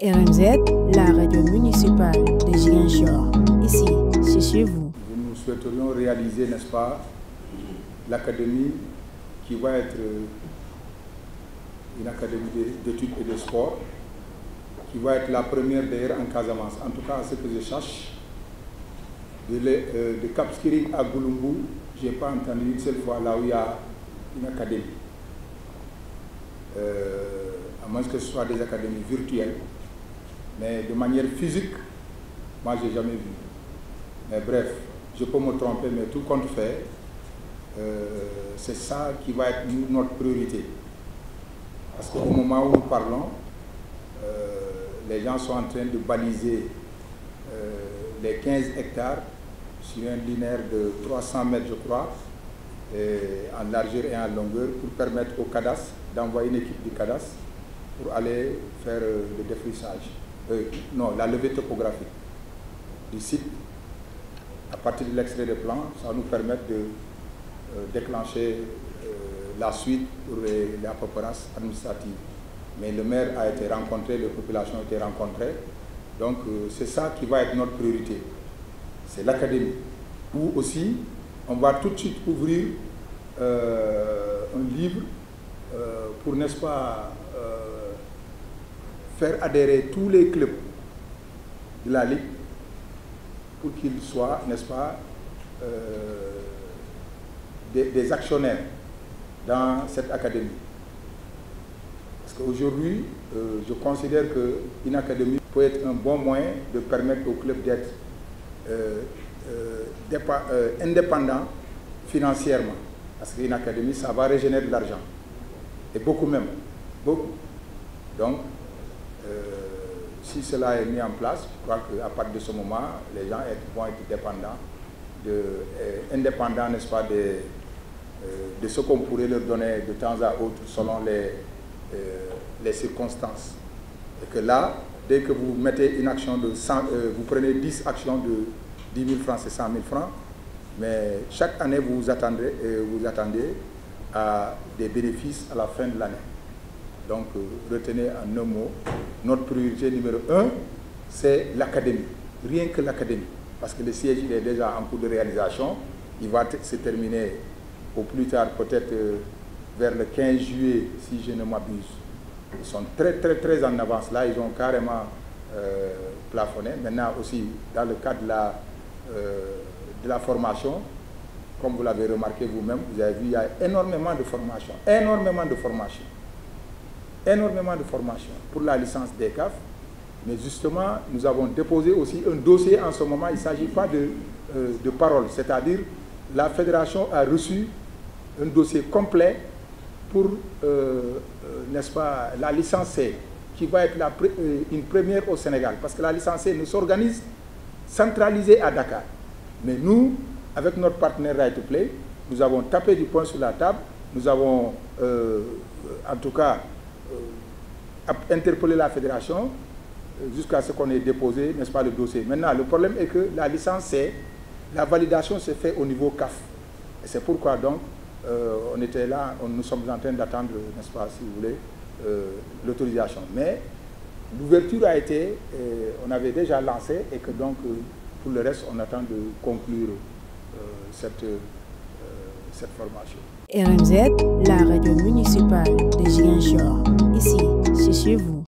RMZ, la radio municipale de Ziguinchor. Ici, c'est chez vous. Nous souhaiterions réaliser, n'est-ce pas, l'académie qui va être une académie d'études et de sport, qui va être la première d'ailleurs en Casamance. En tout cas, à ce que je sache, de Cap Skirring à Gouloumbou, je n'ai pas entendu une seule fois là où il y a une académie. À moins que ce soit des académies virtuelles, mais de manière physique, moi je n'ai jamais vu. Mais bref, je peux me tromper, mais tout compte fait, c'est ça qui va être notre priorité. Parce qu'au moment où nous parlons, les gens sont en train de baliser les 15 hectares sur un linéaire de 300 mètres, je crois, en largeur et en longueur, pour permettre au cadastre d'envoyer une équipe du cadastre pour aller faire le défrichage. Non, la levée topographique du site. À partir de l'extrait de plan, ça va nous permettre de déclencher la suite pour la paperasse administrative. Mais le maire a été rencontré, les populations ont été rencontrées. Donc c'est ça qui va être notre priorité. C'est l'académie. Où aussi, on va tout de suite ouvrir un livre pour, n'est-ce pas, faire adhérer tous les clubs de la Ligue pour qu'ils soient, n'est-ce pas, des actionnaires dans cette académie. Parce qu'aujourd'hui, je considère qu'une académie peut être un bon moyen de permettre aux clubs d'être indépendants financièrement. Parce qu'une académie, ça va régénérer de l'argent. Et beaucoup même. Beaucoup. Donc, si cela est mis en place, je crois qu'à partir de ce moment, les gens vont être dépendants, indépendants, n'est-ce pas, de ce qu'on pourrait leur donner de temps à autre selon les circonstances. Et que là, dès que vous mettez une action de 100, vous prenez 10 actions de 10 000 francs, c'est 100 000 francs, mais chaque année, vous attendez à des bénéfices à la fin de l'année. Donc, retenez en un mot, notre priorité numéro 1, c'est l'académie. Rien que l'académie. Parce que le siège il est déjà en cours de réalisation. Il va se terminer au plus tard, peut-être vers le 15 juillet, si je ne m'abuse. Ils sont très en avance. Là, ils ont carrément plafonné. Maintenant aussi, dans le cadre de la formation, comme vous l'avez remarqué vous-même, vous avez vu, il y a énormément de formation. Énormément de formation pour la licence DECAF. Mais justement, nous avons déposé aussi un dossier en ce moment. Il ne s'agit pas de parole. C'est-à-dire, la fédération a reçu un dossier complet pour, n'est-ce pas, la licence C, qui va être une première au Sénégal. Parce que la licence C nous s'organise centralisée à Dakar. Mais nous, avec notre partenaire Right to Play, nous avons tapé du poing sur la table. Nous avons, en tout cas, interpellé la fédération jusqu'à ce qu'on ait déposé, n'est-ce pas, le dossier. Maintenant, le problème est que la licence C, la validation se fait au niveau CAF. Et c'est pourquoi donc, on était là, nous sommes en train d'attendre, n'est-ce pas, si vous voulez, l'autorisation. Mais l'ouverture a été, on avait déjà lancé et que donc, pour le reste, on attend de conclure cette formation. RMZ, la radio municipale de Ziguinchor. Ici, c'est chez vous.